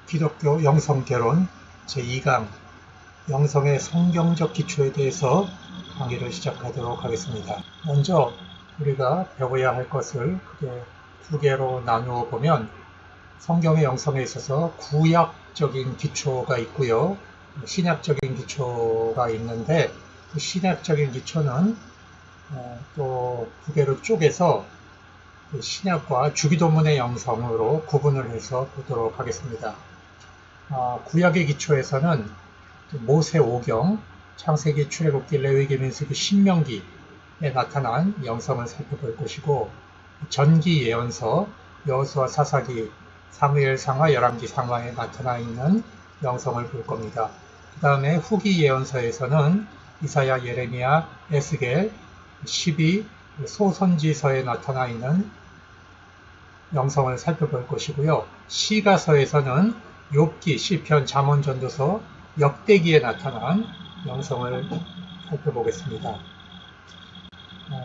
기독교 영성개론 제2강 영성의 성경적 기초에 대해서 강의를 시작하도록 하겠습니다. 먼저 우리가 배워야 할 것을 크게 두 개로 나누어 보면 성경의 영성에 있어서 구약적인 기초가 있고요. 신약적인 기초가 있는데 그 신약적인 기초는 또 두 개로 쪼개서 신약과 주기도문의 영성으로 구분을 해서 보도록 하겠습니다. 구약의 기초에서는 모세오경, 창세기, 출애굽기, 레위기, 민수기, 신명기에 나타난 영성을 살펴볼 것이고, 전기 예언서, 여호수아, 사사기, 사무엘상하, 열왕기상하에 나타나 있는 영성을 볼 겁니다. 그 다음에 후기 예언서에서는 이사야, 예레미야, 에스겔, 시비, 소선지서에 나타나 있는 영성을 살펴볼 것이고요. 시가서에서는 욥기, 시편, 잠언, 전도서, 역대기에 나타난 영성을 살펴보겠습니다.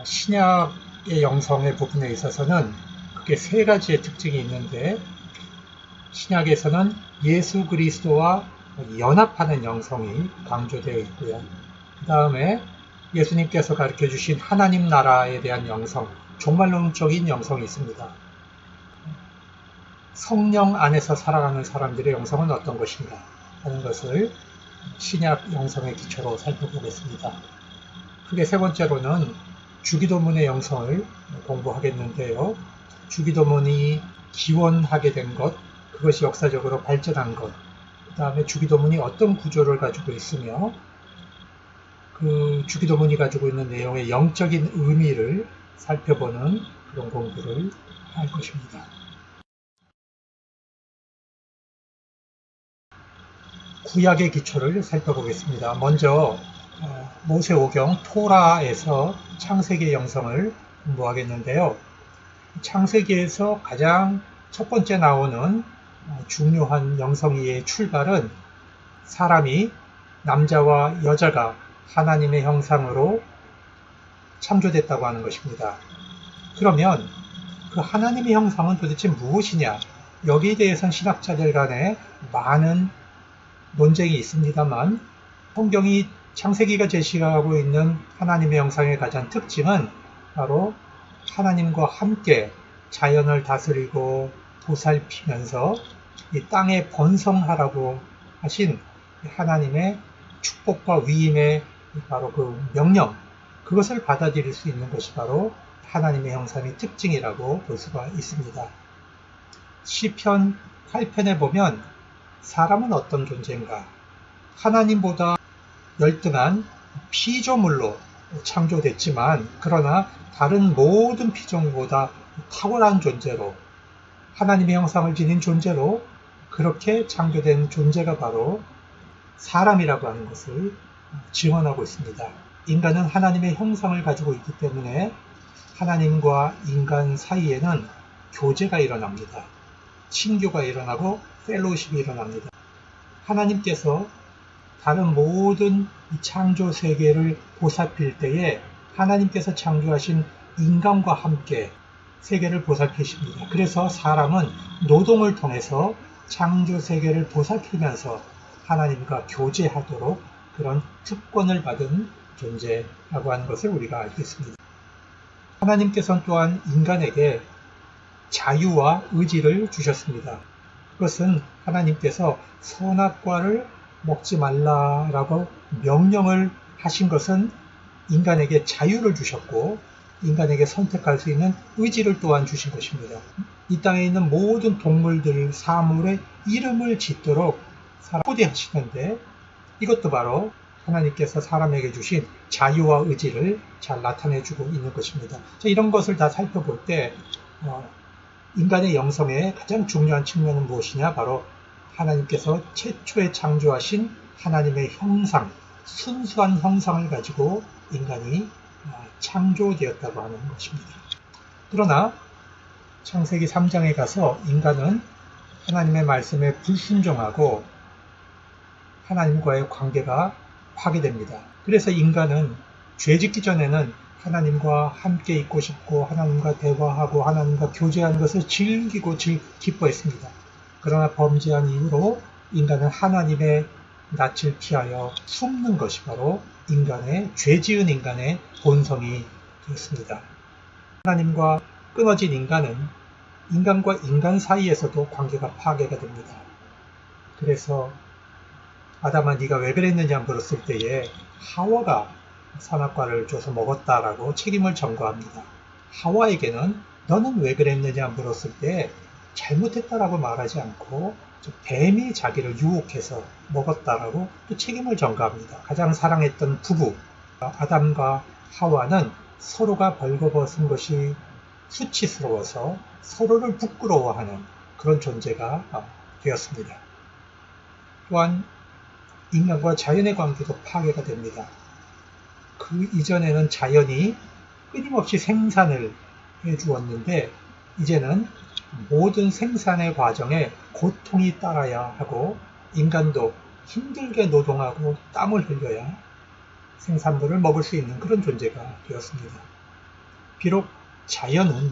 신약의 영성의 부분에 있어서는 크게 세 가지의 특징이 있는데, 신약에서는 예수 그리스도와 연합하는 영성이 강조되어 있고요. 그 다음에 예수님께서 가르쳐 주신 하나님 나라에 대한 영성, 종말론적인 영성이 있습니다. 성령 안에서 살아가는 사람들의 영성은 어떤 것인가 하는 것을 신약 영성의 기초로 살펴보겠습니다. 크게 세 번째로는 주기도문의 영성을 공부하겠는데요. 주기도문이 기원하게 된 것, 그것이 역사적으로 발전한 것, 그 다음에 주기도문이 어떤 구조를 가지고 있으며 그 주기도문이 가지고 있는 내용의 영적인 의미를 살펴보는 그런 공부를 할 것입니다. 구약의 기초를 살펴보겠습니다. 먼저 모세오경 토라에서 창세기의 영성을 공부하겠는데요. 창세기에서 가장 첫 번째 나오는 중요한 영성의 출발은 사람이 남자와 여자가 하나님의 형상으로 창조됐다고 하는 것입니다. 그러면 그 하나님의 형상은 도대체 무엇이냐? 여기에 대해서는 신학자들 간에 많은 논쟁이 있습니다만, 성경이 창세기가 제시하고 있는 하나님의 형상의 가장 특징은 바로 하나님과 함께 자연을 다스리고 보살피면서 이 땅에 번성하라고 하신 하나님의 축복과 위임의 바로 그 명령, 그것을 받아들일 수 있는 것이 바로 하나님의 형상의 특징이라고 볼 수가 있습니다. 시편 8편에 보면 사람은 어떤 존재인가? 하나님보다 열등한 피조물로 창조됐지만, 그러나 다른 모든 피조물보다 탁월한 존재로, 하나님의 형상을 지닌 존재로 그렇게 창조된 존재가 바로 사람이라고 하는 것을 증언하고 있습니다. 인간은 하나님의 형상을 가지고 있기 때문에 하나님과 인간 사이에는 교제가 일어납니다. 친교가 일어나고 펠로우십이 일어납니다. 하나님께서 다른 모든 창조 세계를 보살필 때에 하나님께서 창조하신 인간과 함께 세계를 보살피십니다. 그래서 사람은 노동을 통해서 창조 세계를 보살피면서 하나님과 교제하도록 그런 특권을 받은 존재라고 하는 것을 우리가 알고 있습니다. 하나님께서는 또한 인간에게 자유와 의지를 주셨습니다. 그것은 하나님께서 선악과를 먹지 말라라고 명령을 하신 것은 인간에게 자유를 주셨고, 인간에게 선택할 수 있는 의지를 또한 주신 것입니다. 이 땅에 있는 모든 동물들, 사물의 이름을 짓도록 초대하시는데, 이것도 바로 하나님께서 사람에게 주신 자유와 의지를 잘 나타내주고 있는 것입니다. 이런 것을 다 살펴볼 때 인간의 영성의 가장 중요한 측면은 무엇이냐? 바로 하나님께서 최초에 창조하신 하나님의 형상, 순수한 형상을 가지고 인간이 창조되었다고 하는 것입니다. 그러나 창세기 3장에 가서 인간은 하나님의 말씀에 불순종하고 하나님과의 관계가 파괴됩니다. 그래서 인간은 죄짓기 전에는 하나님과 함께 있고 싶고 하나님과 대화하고 하나님과 교제하는 것을 즐기고 기뻐했습니다. 그러나 범죄한 이후로 인간은 하나님의 낯을 피하여 숨는 것이 바로 죄 지은 인간의 본성이 되었습니다. 하나님과 끊어진 인간은 인간과 인간 사이에서도 관계가 파괴가 됩니다. 그래서 아담아 네가 왜 그랬느냐 물었을 때에 하와가 선악과를 줘서 먹었다라고 책임을 전가합니다. 하와에게는 너는 왜 그랬느냐 물었을 때 잘못했다라고 말하지 않고 뱀이 자기를 유혹해서 먹었다라고 또 책임을 전가합니다. 가장 사랑했던 부부 아담과 하와는 서로가 벌거벗은 것이 수치스러워서 서로를 부끄러워하는 그런 존재가 되었습니다. 또한 인간과 자연의 관계도 파괴가 됩니다. 그 이전에는 자연이 끊임없이 생산을 해주었는데 이제는 모든 생산의 과정에 고통이 따라야 하고 인간도 힘들게 노동하고 땀을 흘려야 생산물을 먹을 수 있는 그런 존재가 되었습니다. 비록 자연은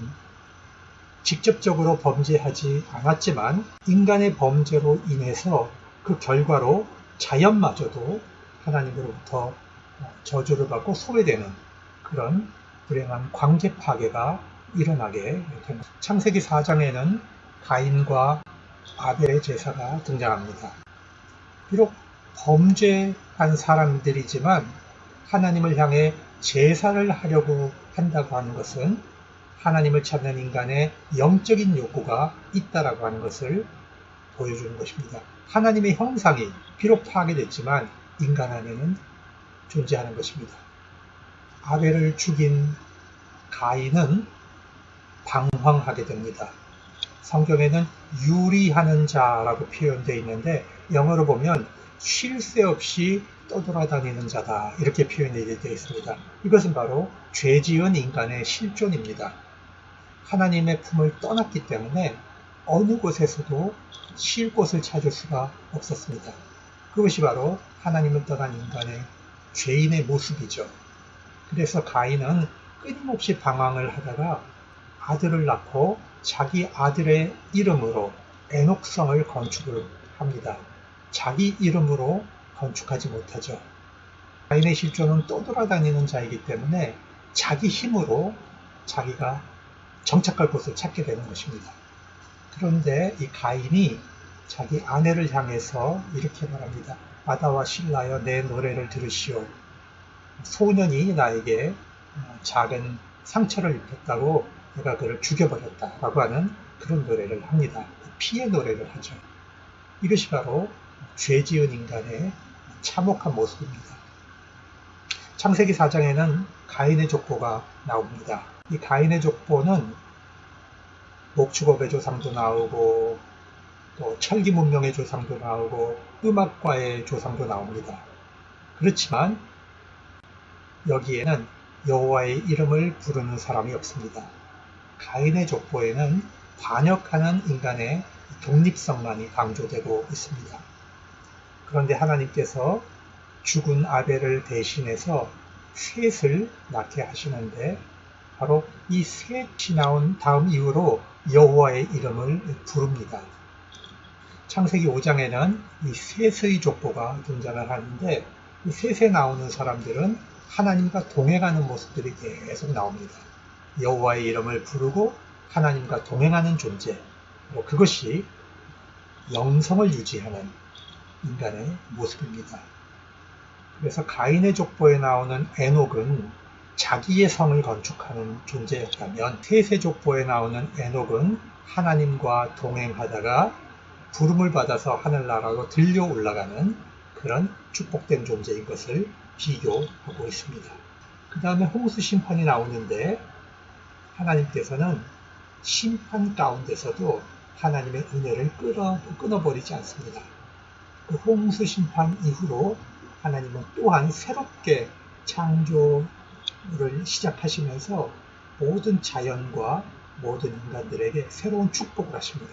직접적으로 범죄하지 않았지만 인간의 범죄로 인해서 그 결과로 자연마저도 하나님으로부터 저주를 받고 소외되는 그런 불행한 광계 파괴가 일어나게 됩니다. 창세기 4장에는 가인과 아벨의 제사가 등장합니다. 비록 범죄한 사람들이지만 하나님을 향해 제사를 하려고 한다고 하는 것은 하나님을 찾는 인간의 영적인 욕구가 있다라고 하는 것을 보여주는 것입니다. 하나님의 형상이 비록 파괴됐지만 인간 안에는 존재하는 것입니다. 아벨을 죽인 가인은 방황하게 됩니다. 성경에는 유리하는 자라고 표현되어 있는데 영어로 보면 쉴 새 없이 떠돌아다니는 자다 이렇게 표현이 되어 있습니다. 이것은 바로 죄 지은 인간의 실존입니다. 하나님의 품을 떠났기 때문에 어느 곳에서도 쉴 곳을 찾을 수가 없었습니다. 그것이 바로 하나님을 떠난 인간의 죄인의 모습이죠. 그래서 가인은 끊임없이 방황을 하다가 아들을 낳고 자기 아들의 이름으로 에녹성을 건축을 합니다. 자기 이름으로 건축하지 못하죠. 가인의 실존은 떠돌아다니는 자이기 때문에 자기 힘으로 자기가 정착할 곳을 찾게 되는 것입니다. 그런데 이 가인이 자기 아내를 향해서 이렇게 말합니다. 아다와 실라여 내 노래를 들으시오. 소년이 나에게 작은 상처를 입혔다고 내가 그를 죽여버렸다라고 하는 그런 노래를 합니다. 피의 노래를 하죠. 이것이 바로 죄 지은 인간의 참혹한 모습입니다. 창세기 4장에는 가인의 족보가 나옵니다. 이 가인의 족보는 목축업의 조상도 나오고 또 철기 문명의 조상도 나오고 음악과의 조상도 나옵니다. 그렇지만 여기에는 여호와의 이름을 부르는 사람이 없습니다. 가인의 족보에는 반역하는 인간의 독립성만이 강조되고 있습니다. 그런데 하나님께서 죽은 아벨을 대신해서 셋을 낳게 하시는데 바로 이 셋이 나온 다음 이후로 여호와의 이름을 부릅니다. 창세기 5장에는 이 셋의 족보가 등장을 하는데 이 셋에 나오는 사람들은 하나님과 동행하는 모습들이 계속 나옵니다. 여호와의 이름을 부르고 하나님과 동행하는 존재, 그것이 영성을 유지하는 인간의 모습입니다. 그래서 가인의 족보에 나오는 에녹은 자기의 성을 건축하는 존재였다면 셋의 족보에 나오는 에녹은 하나님과 동행하다가 부름을 받아서 하늘나라로 들려 올라가는 그런 축복된 존재인 것을 비교하고 있습니다. 그 다음에 홍수 심판이 나오는데 하나님께서는 심판 가운데서도 하나님의 은혜를 끊어버리지 않습니다. 그 홍수 심판 이후로 하나님은 또한 새롭게 창조를 시작하시면서 모든 자연과 모든 인간들에게 새로운 축복을 하십니다.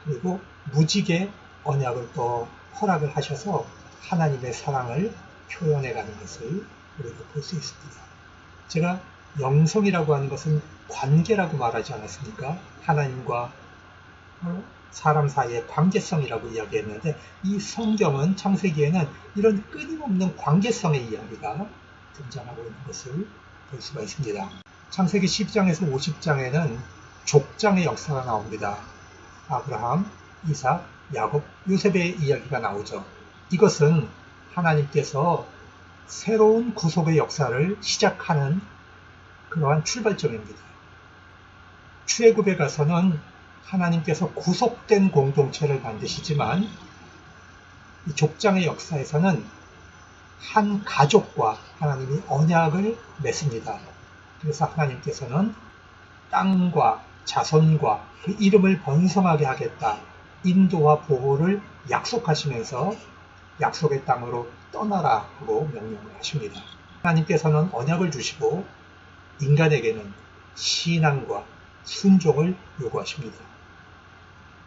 그리고 무지개 언약을 또 허락을 하셔서 하나님의 사랑을 표현해가는 것을 우리가 볼 수 있습니다. 제가 영성이라고 하는 것은 관계라고 말하지 않았습니까? 하나님과 사람 사이의 관계성이라고 이야기했는데, 이 성경은 창세기에는 이런 끊임없는 관계성의 이야기가 등장하고 있는 것을 볼 수가 있습니다. 창세기 12장에서 50장에는 족장의 역사가 나옵니다. 아브라함, 이삭, 야곱, 요셉의 이야기가 나오죠. 이것은 하나님께서 새로운 구속의 역사를 시작하는 그러한 출발점입니다. 출애굽에 가서는 하나님께서 구속된 공동체를 만드시지만, 이 족장의 역사에서는 한 가족과 하나님이 언약을 맺습니다. 그래서 하나님께서는 땅과 자손과 그 이름을 번성하게 하겠다, 인도와 보호를 약속하시면서 약속의 땅으로 떠나라 하고 명령을 하십니다. 하나님께서는 언약을 주시고 인간에게는 신앙과 순종을 요구하십니다.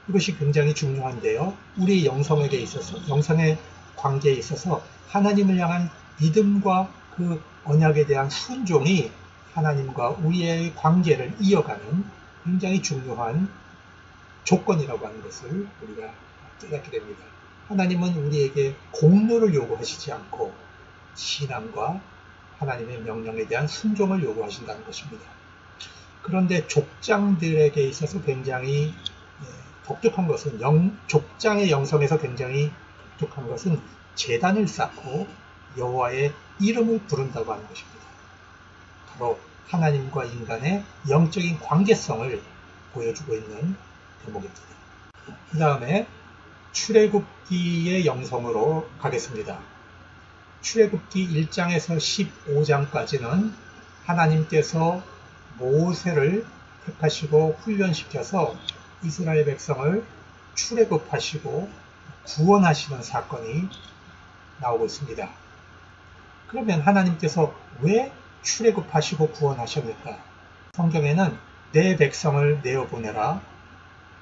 이것이 굉장히 중요한데요. 우리 영성에게 있어서, 영성의 관계에 있어서 하나님을 향한 믿음과 그 언약에 대한 순종이 하나님과 우리의 관계를 이어가는 굉장히 중요한 조건이라고 하는 것을 우리가 깨닫게 됩니다. 하나님은 우리에게 공로를 요구하시지 않고 신앙과 하나님의 명령에 대한 순종을 요구하신다는 것입니다. 그런데 족장들에게 있어서 굉장히 독특한 것은, 족장의 영성에서 굉장히 독특한 것은 제단을 쌓고 여호와의 이름을 부른다고 하는 것입니다. 바로 하나님과 인간의 영적인 관계성을 보여주고 있는 대목입니다. 그 다음에 출애굽기의 영성으로 가겠습니다. 출애굽기 1장에서 15장까지는 하나님께서 모세를 택하시고 훈련시켜서 이스라엘 백성을 출애굽하시고 구원하시는 사건이 나오고 있습니다. 그러면 하나님께서 왜 출애굽하시고 구원하셨을까? 성경에는 내 백성을 내어보내라,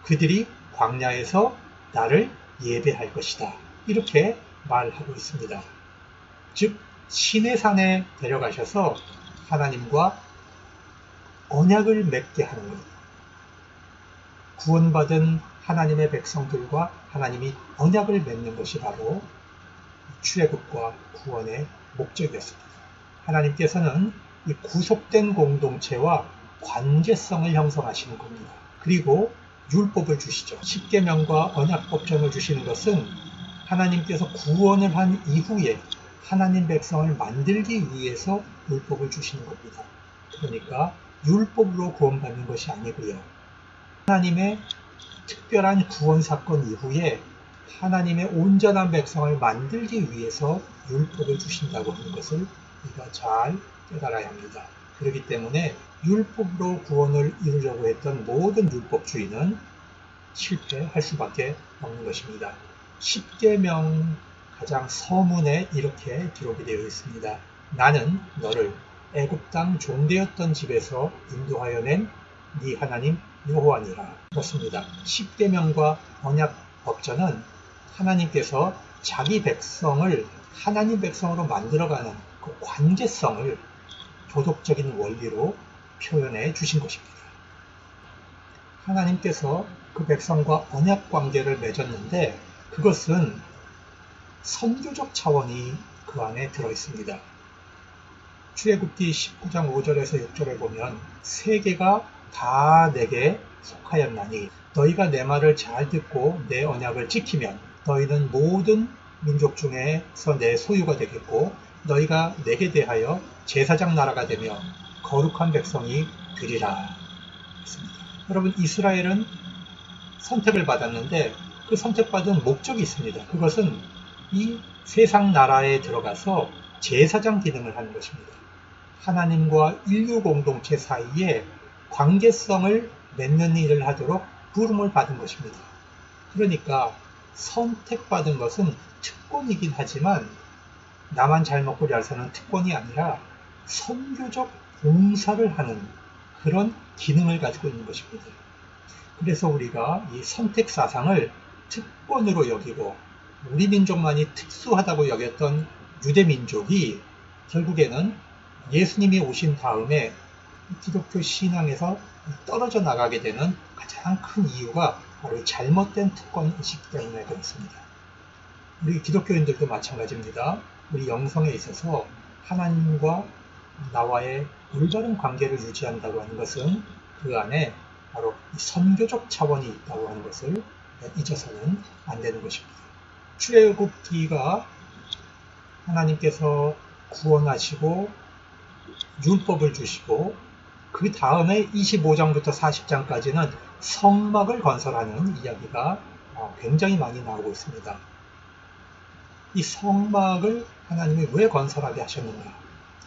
그들이 광야에서 나를 예배할 것이다, 이렇게 말하고 있습니다. 즉 시내산에 데려가셔서 하나님과 언약을 맺게 하는 겁니다. 구원받은 하나님의 백성들과 하나님이 언약을 맺는 것이 바로 출애굽과 구원의 목적이었습니다. 하나님께서는 이 구속된 공동체와 관계성을 형성하시는 겁니다. 그리고 율법을 주시죠. 십계명과 언약법전을 주시는 것은 하나님께서 구원을 한 이후에 하나님 백성을 만들기 위해서 율법을 주시는 겁니다. 그러니까 율법으로 구원받는 것이 아니고요. 하나님의 특별한 구원 사건 이후에 하나님의 온전한 백성을 만들기 위해서 율법을 주신다고 하는 것을 우리가 잘 깨달아야 합니다. 그렇기 때문에 율법으로 구원을 이루려고 했던 모든 율법주의는 실패할 수밖에 없는 것입니다. 십계명 가장 서문에 이렇게 기록이 되어 있습니다. 나는 너를 애굽 땅 종되었던 집에서 인도하여 낸 네 하나님 여호와니라. 그렇습니다. 십계명과 언약법전은 하나님께서 자기 백성을 하나님 백성으로 만들어가는 그 관계성을 도덕적인 원리로 표현해 주신 것입니다. 하나님께서 그 백성과 언약 관계를 맺었는데 그것은 선교적 차원이 그 안에 들어 있습니다. 출애굽기 19장 5절에서 6절에 보면 세계가 다 내게 속하였나니 너희가 내 말을 잘 듣고 내 언약을 지키면 너희는 모든 민족 중에서 내 소유가 되겠고 너희가 내게 대하여 제사장 나라가 되며 거룩한 백성이 되리라 했습니다. 여러분, 이스라엘은 선택을 받았는데 그 선택받은 목적이 있습니다. 그것은 이 세상 나라에 들어가서 제사장 기능을 하는 것입니다. 하나님과 인류 공동체 사이에 관계성을 맺는 일을 하도록 부름을 받은 것입니다. 그러니까 선택받은 것은 특권이긴 하지만 나만 잘 먹고 잘 사는 특권이 아니라 선교적 봉사를 하는 그런 기능을 가지고 있는 것입니다. 그래서 우리가 이 선택 사상을 특권으로 여기고 우리 민족만이 특수하다고 여겼던 유대 민족이 결국에는 예수님이 오신 다음에 기독교 신앙에서 떨어져 나가게 되는 가장 큰 이유가 바로 이 잘못된 특권의식 때문에 그렇습니다. 우리 기독교인들도 마찬가지입니다. 우리 영성에 있어서 하나님과 나와의 올바른 관계를 유지한다고 하는 것은 그 안에 바로 이 선교적 차원이 있다고 하는 것을 잊어서는 안 되는 것입니다. 출애굽기가 하나님께서 구원하시고 율법을 주시고 그 다음에 25장부터 40장까지는 성막을 건설하는 이야기가 굉장히 많이 나오고 있습니다. 이 성막을 하나님이 왜 건설하게 하셨는가?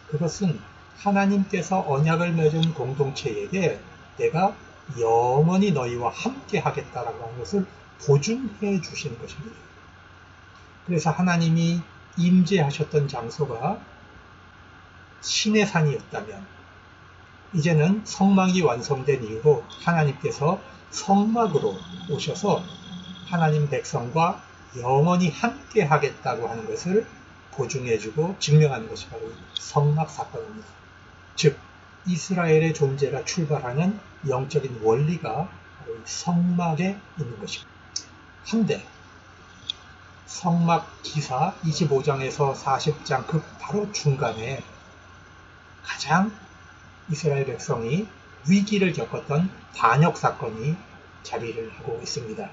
그것은 하나님께서 언약을 맺은 공동체에게 내가 영원히 너희와 함께 하겠다라고 하는 것을 보증해 주시는 것입니다. 그래서 하나님이 임재하셨던 장소가 시내산이었다면 이제는 성막이 완성된 이후로 하나님께서 성막으로 오셔서 하나님 백성과 영원히 함께 하겠다고 하는 것을 보증해주고 증명하는 것이 바로 성막 사건입니다. 즉 이스라엘의 존재가 출발하는 영적인 원리가 바로 성막에 있는 것입니다. 한데 성막 기사 25장에서 40장 그 바로 중간에 가장 이스라엘 백성이 위기를 겪었던 반역 사건이 자리를 하고 있습니다.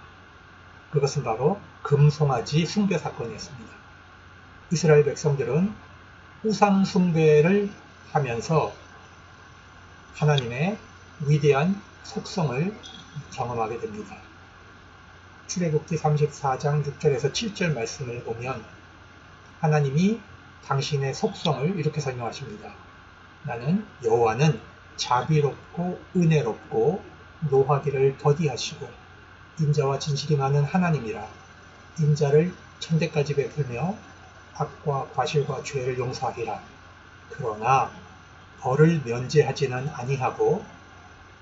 그것은 바로 금송아지 숭배 사건이었습니다. 이스라엘 백성들은 우상 숭배를 하면서 하나님의 위대한 속성을 경험하게 됩니다. 출애굽기 34장 6절에서 7절 말씀을 보면 하나님이 당신의 속성을 이렇게 설명하십니다. 나는 여호와는 자비롭고 은혜롭고 노하기를 더디하시고 인자와 진실이 많은 하나님이라. 인자를 천대까지 베풀며 악과 과실과 죄를 용서하리라. 그러나 벌을 면제하지는 아니하고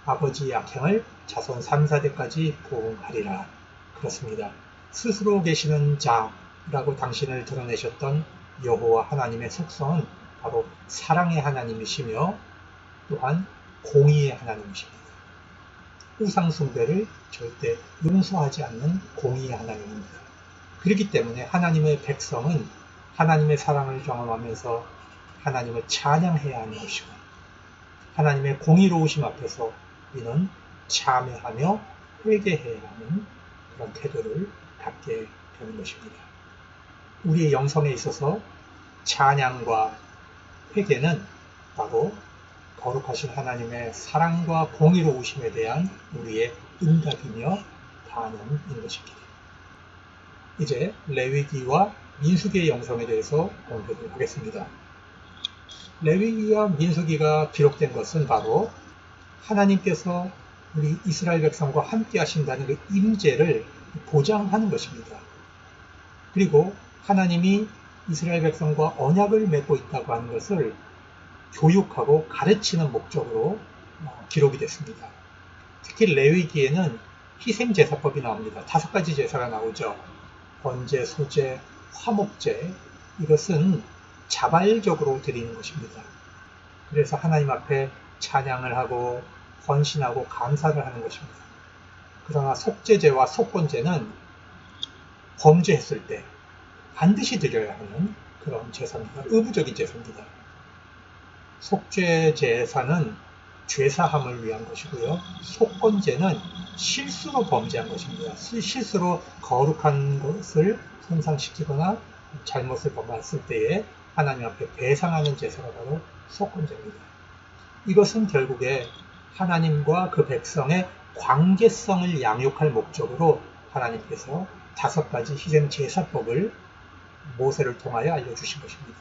아버지의 악행을 자손 3, 4대까지 보응하리라. 그렇습니다. 스스로 계시는 자라고 당신을 드러내셨던 여호와 하나님의 속성은 바로 사랑의 하나님이시며 또한 공의의 하나님이십니다. 우상 숭배를 절대 용서하지 않는 공의의 하나님입니다. 그렇기 때문에 하나님의 백성은 하나님의 사랑을 경험하면서 하나님을 찬양해야 하는 것이고 하나님의 공의로우심 앞에서 우리는 참회하며 회개해야 하는 그런 태도를 갖게 되는 것입니다. 우리의 영성에 있어서 찬양과 회개는 바로 거룩하신 하나님의 사랑과 공의로우심에 대한 우리의 응답이며 반응인 것입니다. 이제 레위기와 민수기의 영성에 대해서 공부를 하겠습니다. 레위기와 민수기가 기록된 것은 바로 하나님께서 우리 이스라엘 백성과 함께 하신다는 그 임재를 보장하는 것입니다. 그리고 하나님이 이스라엘 백성과 언약을 맺고 있다고 하는 것을 교육하고 가르치는 목적으로 기록이 됐습니다. 특히 레위기에는 희생제사법이 나옵니다. 5가지 제사가 나오죠. 번제, 소제, 화목제. 이것은 자발적으로 드리는 것입니다. 그래서 하나님 앞에 찬양을 하고 헌신하고 감사를 하는 것입니다. 그러나 속죄제와 속건제는 범죄했을 때 반드시 드려야 하는 그런 제사입니다. 의무적인 제사입니다. 속죄 제사는 죄사함을 위한 것이고요. 속건제는 실수로 범죄한 것입니다. 실수로 거룩한 것을 손상시키거나 잘못을 범했을 때에 하나님 앞에 배상하는 제사가 바로 속건제입니다. 이것은 결국에 하나님과 그 백성의 관계성을 양육할 목적으로 하나님께서 5가지 희생 제사법을 모세를 통하여 알려주신 것입니다.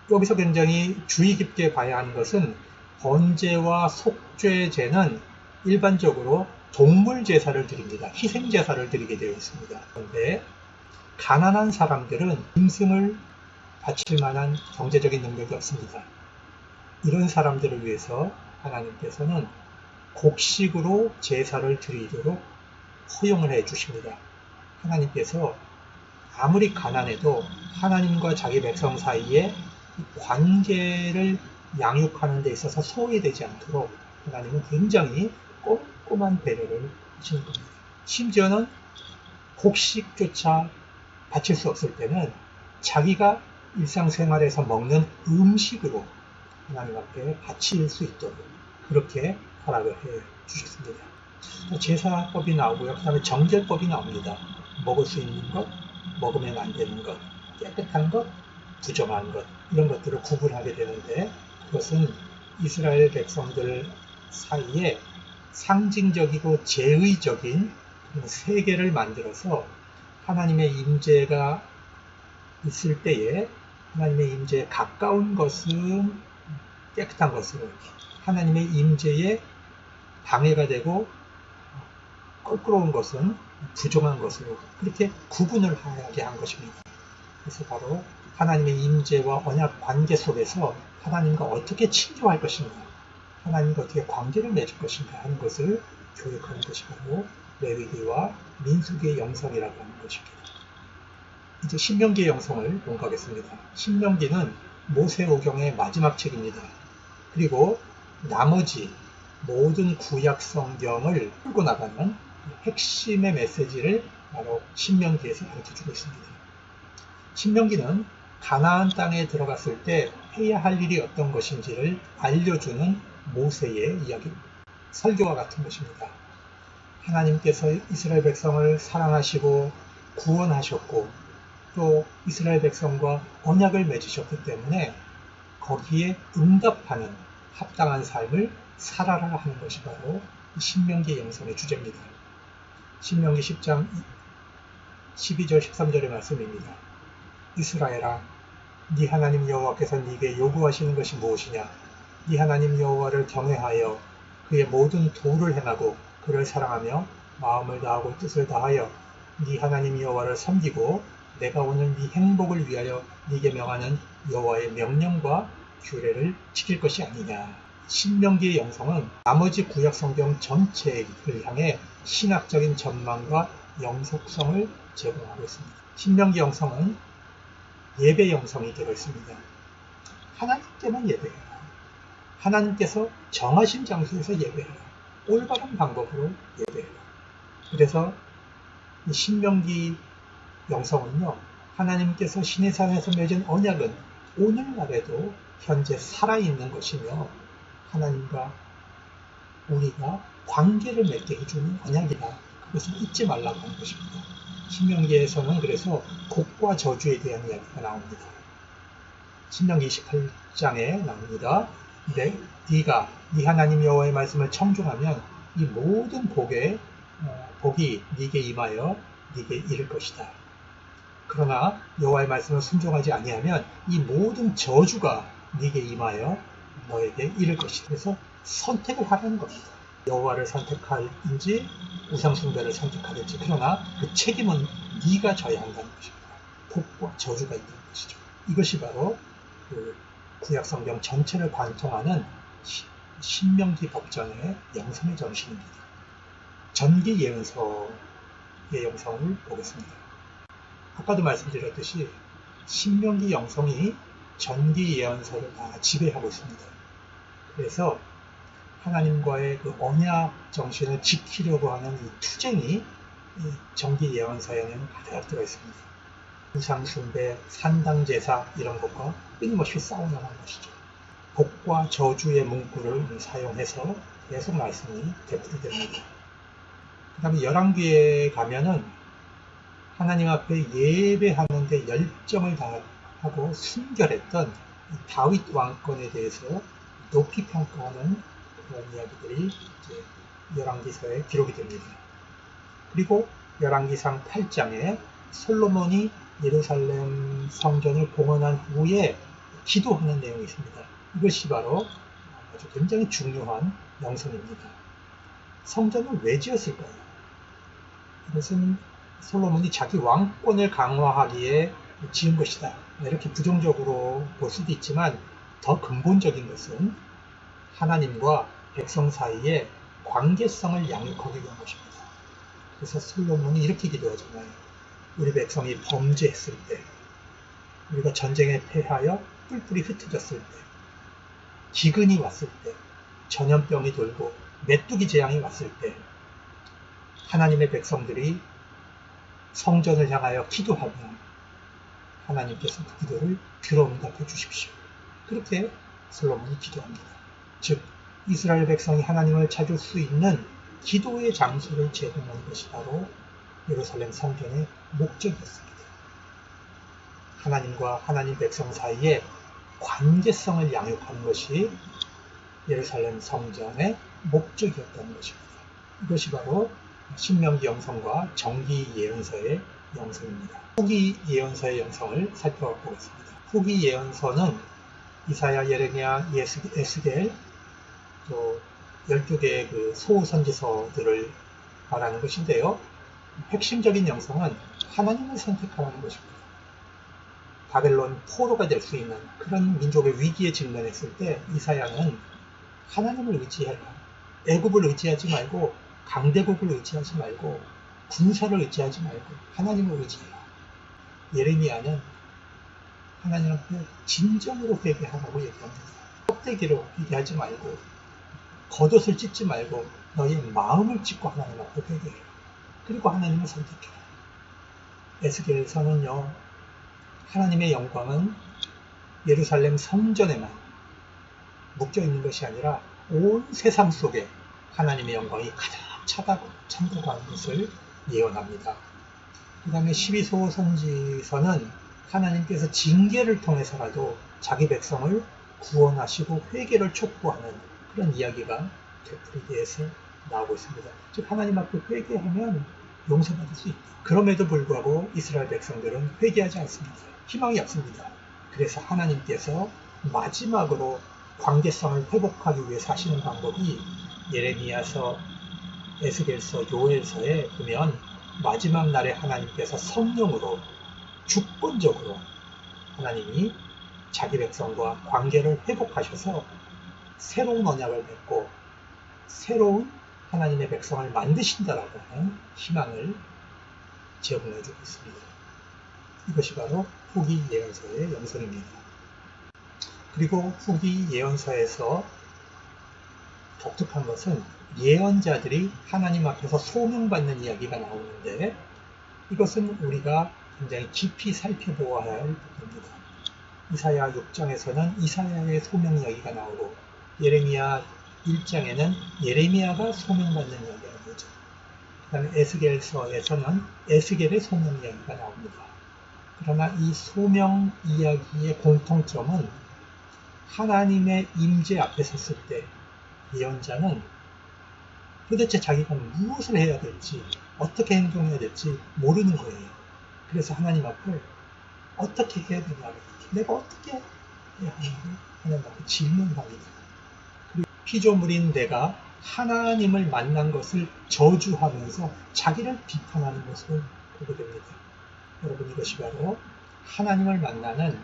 여기서 굉장히 주의 깊게 봐야 하는 것은 번제와 속죄제는 일반적으로 동물 제사를 드립니다. 희생 제사를 드리게 되어 있습니다. 그런데 가난한 사람들은 짐승을 바칠 만한 경제적인 능력이 없습니다. 이런 사람들을 위해서 하나님께서는 곡식으로 제사를 드리도록 허용을 해 주십니다. 하나님께서 아무리 가난해도 하나님과 자기 백성 사이에 관계를 양육하는 데 있어서 소외되지 않도록 하나님은 굉장히 꼼꼼한 배려를 하시는 겁니다. 심지어는 곡식조차 바칠 수 없을 때는 자기가 일상생활에서 먹는 음식으로 하나님 앞에 바칠 수 있도록 그렇게 허락을 해 주셨습니다. 제사법이 나오고요. 그 다음에 정결법이 나옵니다. 먹을 수 있는 것, 먹으면 안 되는 것, 깨끗한 것, 부정한 것, 이런 것들을 구분하게 되는데, 그것은 이스라엘 백성들 사이에 상징적이고 제의적인 세계를 만들어서 하나님의 임재가 있을 때에 하나님의 임재에 가까운 것은 깨끗한 것으로, 하나님의 임재에 방해가 되고 껄끄러운 것은 부정한 것으로 그렇게 구분을 하게 한 것입니다. 그래서 바로 하나님의 임재와 언약 관계 속에서 하나님과 어떻게 친교할 것인가, 하나님과 어떻게 관계를 맺을 것인가 하는 것을 교육하는 것이 바로 레위기와 민수기의 영성이라고 하는 것입니다. 이제 신명기의 영성을 공부하겠습니다. 신명기는 모세오경의 마지막 책입니다. 그리고 나머지 모든 구약 성경을 풀고 나가는 핵심의 메시지를 바로 신명기에서 가르쳐주고 있습니다. 신명기는 가나안 땅에 들어갔을 때 해야 할 일이 어떤 것인지를 알려주는 모세의 이야기, 설교와 같은 것입니다. 하나님께서 이스라엘 백성을 사랑하시고 구원하셨고 또 이스라엘 백성과 언약을 맺으셨기 때문에 거기에 응답하는 합당한 삶을 살아라 하는 것이 바로 신명기 영성의 주제입니다. 신명기 10장 12절 13절의 말씀입니다. 이스라엘아, 네 하나님 여호와께서 네게 요구하시는 것이 무엇이냐? 네 하나님 여호와를 경외하여 그의 모든 도를 행하고 그를 사랑하며 마음을 다하고 뜻을 다하여 네 하나님 여호와를 섬기고 내가 오늘 네 행복을 위하여 네게 명하는 여호와의 명령과 규례를 지킬 것이 아니냐. 신명기의 영성은 나머지 구약 성경 전체를 향해 신학적인 전망과 영속성을 제공하고 있습니다. 신명기 영성은 예배 영성이 되어 있습니다. 하나님께만 예배해라. 하나님께서 정하신 장소에서 예배해라. 올바른 방법으로 예배해라. 그래서 이 신명기 영성은요, 하나님께서 시내산에서 맺은 언약은 오늘날에도 현재 살아있는 것이며 하나님과 우리가 관계를 맺게 해주는 언약이다. 그것을 잊지 말라고 하는 것입니다. 신명기에서는 그래서 복과 저주에 대한 이야기가 나옵니다. 신명기 28장에 나옵니다. 네가 네 하나님 여호와의 말씀을 청종하면 이 모든 복이 네게 임하여 네게 이를 것이다. 그러나 여호와의 말씀을 순종하지 아니하면 이 모든 저주가 네게 임하여 너에게 이를 것이다. 그래서 선택을 하라는 겁니다. 여호와를 선택할지 우상 숭배를 선택하든지, 그러나 그 책임은 네가 져야 한다는 것입니다. 복과 저주가 있다는 것이죠. 이것이 바로 그 구약 성경 전체를 관통하는 신명기 법전의 영성의 정신입니다. 전기 예언서의 영성을 보겠습니다. 아까도 말씀드렸듯이 신명기 영성이 전기 예언서를 다 지배하고 있습니다. 그래서 하나님과의 그 언약 정신을 지키려고 하는 이 투쟁이 이 전기 예언서에는 가득 들어 있습니다. 우상 숭배, 산당 제사 이런 것과 끊임없이 싸워나가는 것이죠. 복과 저주의 문구를 사용해서 계속 말씀이 되풀이됩니다. 그 다음에 열왕기에 가면은 하나님 앞에 예배하는 데 열정을 다하고 순결했던 다윗 왕권에 대해서 높이 평가하는 그런 이야기들이 이제 열왕기서에 기록이 됩니다. 그리고 열왕기상 8장에 솔로몬이 예루살렘 성전을 봉헌한 후에 기도하는 내용이 있습니다. 이것이 바로 아주 굉장히 중요한 영성입니다. 성전을 왜 지었을까요? 이것은 솔로몬이 자기 왕권을 강화하기에 지은 것이다. 이렇게 부정적으로 볼 수도 있지만 더 근본적인 것은 하나님과 백성 사이의 관계성을 양육하기 위한 것입니다. 그래서 솔로몬이 이렇게 기도하잖아요. 우리 백성이 범죄했을 때, 우리가 전쟁에 패하여 뿔뿔이 흩어졌을 때, 기근이 왔을 때, 전염병이 돌고 메뚜기 재앙이 왔을 때, 하나님의 백성들이 성전을 향하여 기도하면 하나님께서 그 기도를 들어응답해 주십시오. 그렇게 솔로몬이 기도합니다. 즉 이스라엘 백성이 하나님을 찾을 수 있는 기도의 장소를 제공한 것이 바로 예루살렘 성전의 목적이었습니다. 하나님과 하나님 백성 사이에 관계성을 양육하는 것이 예루살렘 성전의 목적이었다는 것입니다. 이것이 바로 신명기 영성과 정기 예언서의 영성입니다. 후기 예언서의 영성을 살펴보겠습니다. 후기 예언서는 이사야, 예레미야, 에스겔, 또 12개의 그 소선지서들을 말하는 것인데요. 핵심적인 영성은 하나님을 선택하라는 것입니다. 바벨론 포로가 될 수 있는 그런 민족의 위기에 직면했을 때 이사야는 하나님을 의지해라. 애굽을 의지하지 말고 강대국을 의지하지 말고 군사를 의지하지 말고 하나님을 의지해라. 예레미야는 하나님 앞에 진정으로 회개하라고 얘기합니다. 껍데기로 회개하지 말고 겉옷을 찢지 말고 너의 마음을 찢고 하나님 앞에 회개해라. 그리고 하나님을 선택해라. 에스겔서는요. 하나님의 영광은 예루살렘 성전에만 묶여 있는 것이 아니라 온 세상 속에 하나님의 영광이 가득 찬다고 하는 것을 예언합니다. 그 다음에 12소 선지서는 하나님께서 징계를 통해서라도 자기 백성을 구원하시고 회개를 촉구하는 그런 이야기가 되풀이되어서 나오고 있습니다. 즉 하나님 앞에 회개하면 용서받을 수 있다. 그럼에도 불구하고 이스라엘 백성들은 회개하지 않습니다. 희망이 없습니다. 그래서 하나님께서 마지막으로 관계성을 회복하기 위해서 하시는 방법이 예레미야서, 에스겔서, 요엘서에 보면 마지막 날에 하나님께서 성령으로 주권적으로 하나님이 자기 백성과 관계를 회복하셔서 새로운 언약을 맺고 새로운 하나님의 백성을 만드신다라고 하는 희망을 제공해 주고 있습니다. 이것이 바로 후기 예언서의 영성입니다. 그리고 후기 예언서에서 독특한 것은 예언자들이 하나님 앞에서 소명받는 이야기가 나오는데 이것은 우리가 굉장히 깊이 살펴보아야 할 부분입니다. 이사야 6장에서는 이사야의 소명 이야기가 나오고 예레미야 1장에는 예레미야가 소명받는 이야기가 나오죠. 그 다음에 에스겔서에서는 에스겔의 소명 이야기가 나옵니다. 그러나 이 소명 이야기의 공통점은 하나님의 임재 앞에 섰을 때 예언자는 도대체 자기가 무엇을 해야 될지 어떻게 행동해야 될지 모르는 거예요. 그래서 하나님 앞에 어떻게 해야 되냐고 내가 어떻게 해야 하냐고 하나님 앞에 질문합니다. 그리고 피조물인 내가 하나님을 만난 것을 저주하면서 자기를 비판하는 모습을 보게 됩니다. 여러분 이것이 바로 하나님을 만나는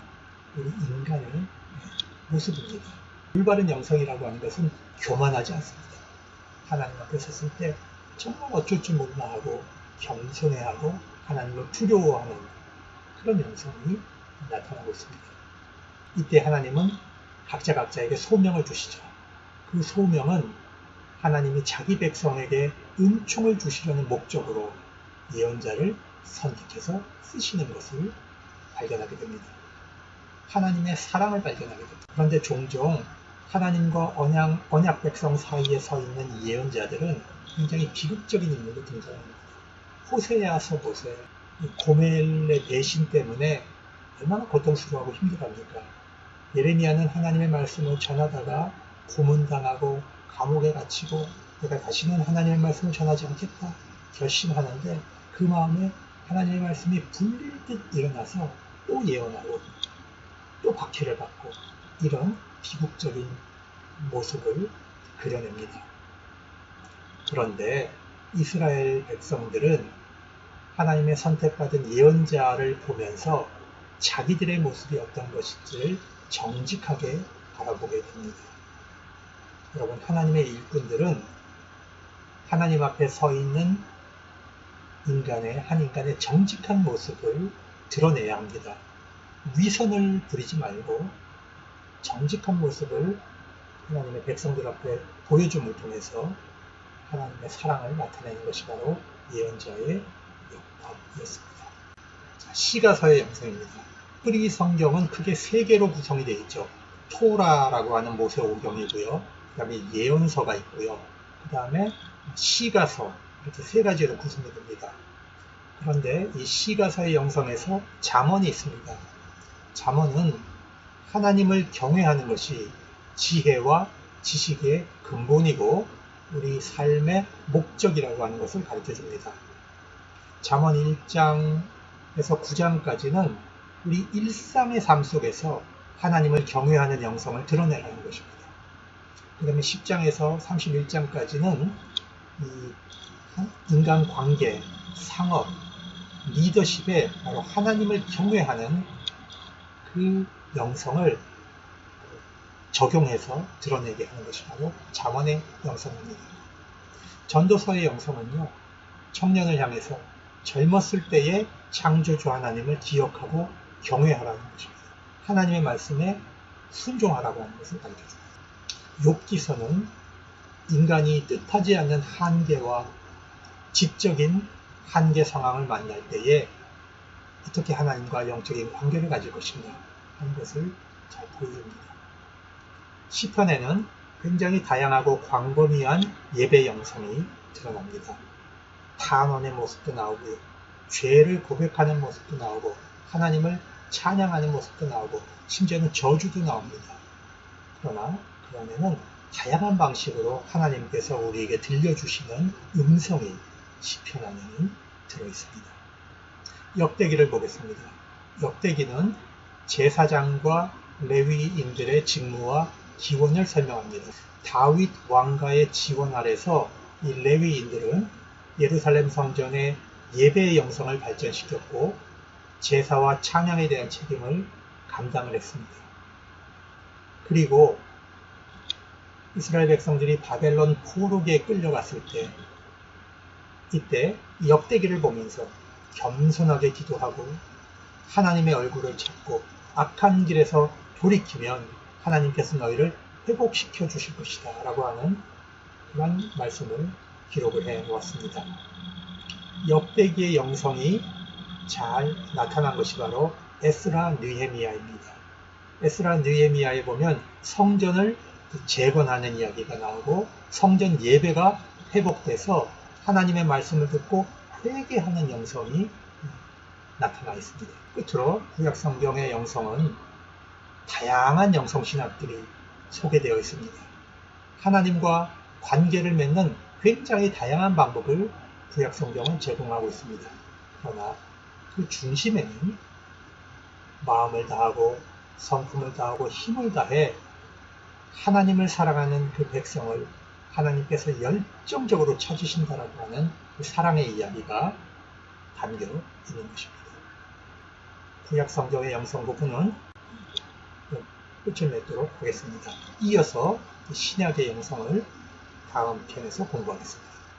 우리 인간의 모습입니다. 올바른 영성이라고 하는 것은 교만하지 않습니다. 하나님 앞에 섰을 때 정말 어쩔 줄 몰라 하고 겸손해하고 하나님을 두려워하는 그런 영성이 나타나고 있습니다. 이때 하나님은 각자에게 소명을 주시죠. 그 소명은 하나님이 자기 백성에게 은총을 주시려는 목적으로 예언자를 선택해서 쓰시는 것을 발견하게 됩니다. 하나님의 사랑을 발견하게 됩니다. 그런데 종종 하나님과 언약 백성 사이에 서 있는 예언자들은 굉장히 비극적인 인물로 등장합니다. 호세아서 보세요. 고멜의 배신 때문에 얼마나 고통스러워하고 힘들어합니까? 예레미야는 하나님의 말씀을 전하다가 고문당하고 감옥에 갇히고 내가 다시는 하나님의 말씀을 전하지 않겠다 결심하는데 그 마음에 하나님의 말씀이 불릴 듯 일어나서 또 예언하고 또 박해를 받고 이런 비극적인 모습을 그려냅니다. 그런데 이스라엘 백성들은 하나님의 선택받은 예언자를 보면서 자기들의 모습이 어떤 것인지를 정직하게 바라보게 됩니다. 여러분, 하나님의 일꾼들은 하나님 앞에 서 있는 한 인간의 정직한 모습을 드러내야 합니다. 위선을 부리지 말고 정직한 모습을 하나님의 백성들 앞에 보여줌을 통해서 하나님의 사랑을 나타내는 것이 바로 예언자의 역할이었습니다. 자, 시가서의 양성입니다. 히브리 성경은 크게 세 개로 구성이 되어 있죠. 토라라고 하는 모세오경이고요. 그 다음에 예언서가 있고요. 그 다음에 시가서, 이렇게 세 가지로 구성이 됩니다. 그런데 이 시가서의 영성에서 잠언이 있습니다. 잠언은 하나님을 경외하는 것이 지혜와 지식의 근본이고 우리 삶의 목적이라고 하는 것을 가르쳐 줍니다. 잠언 1장에서 9장까지는 우리 일상의 삶 속에서 하나님을 경외하는 영성을 드러내라는 것입니다. 그 다음에 10장에서 31장까지는 이 인간관계, 상업, 리더십에 바로 하나님을 경외하는 그 영성을 적용해서 드러내게 하는 것이 바로 잠언의 영성입니다. 전도서의 영성은요, 청년을 향해서 젊었을 때의 창조주 하나님을 기억하고 경외하라는 것입니다. 하나님의 말씀에 순종하라고 하는 것을 가르쳐줍니다. 욥기서는 인간이 뜻하지 않는 한계와 지적인 한계 상황을 만날 때에 어떻게 하나님과 영적인 관계를 가질 것인가 하는 것을 잘 보여줍니다. 시편에는 굉장히 다양하고 광범위한 예배 영성이 드러납니다. 탄원의 모습도 나오고요. 죄를 고백하는 모습도 나오고 하나님을 찬양하는 모습도 나오고 심지어는 저주도 나옵니다. 그러나 그 안에는 다양한 방식으로 하나님께서 우리에게 들려주시는 음성이 시편 안에는 들어있습니다. 역대기를 보겠습니다. 역대기는 제사장과 레위인들의 직무와 기원을 설명합니다. 다윗 왕가의 지원 아래서 이 레위인들은 예루살렘 성전의 예배의 영성을 발전시켰고 제사와 찬양에 대한 책임을 감당을 했습니다. 그리고 이스라엘 백성들이 바벨론 포로기에 끌려갔을 때 이때 역대기를 보면서 겸손하게 기도하고 하나님의 얼굴을 찾고 악한 길에서 돌이키면 하나님께서 너희를 회복시켜 주실 것이다 라고 하는 그런 말씀을 기록을 해 놓았습니다. 역대기의 영성이 잘 나타난 것이 바로 에스라 느헤미야입니다. 에스라 느헤미야에 보면 성전을 재건하는 이야기가 나오고 성전 예배가 회복돼서 하나님의 말씀을 듣고 회개하는 영성이 나타나 있습니다. 끝으로 구약 성경의 영성은 다양한 영성 신학들이 소개되어 있습니다. 하나님과 관계를 맺는 굉장히 다양한 방법을 구약 성경은 제공하고 있습니다. 그러나 그 중심에는 마음을 다하고 성품을 다하고 힘을 다해 하나님을 사랑하는 그 백성을 하나님께서 열정적으로 찾으신다라고 하는 그 사랑의 이야기가 담겨 있는 것입니다. 구약 성경의 영성 부분은 끝을 맺도록 하겠습니다. 이어서 신약의 영성을 다음 편에서 공부하겠습니다.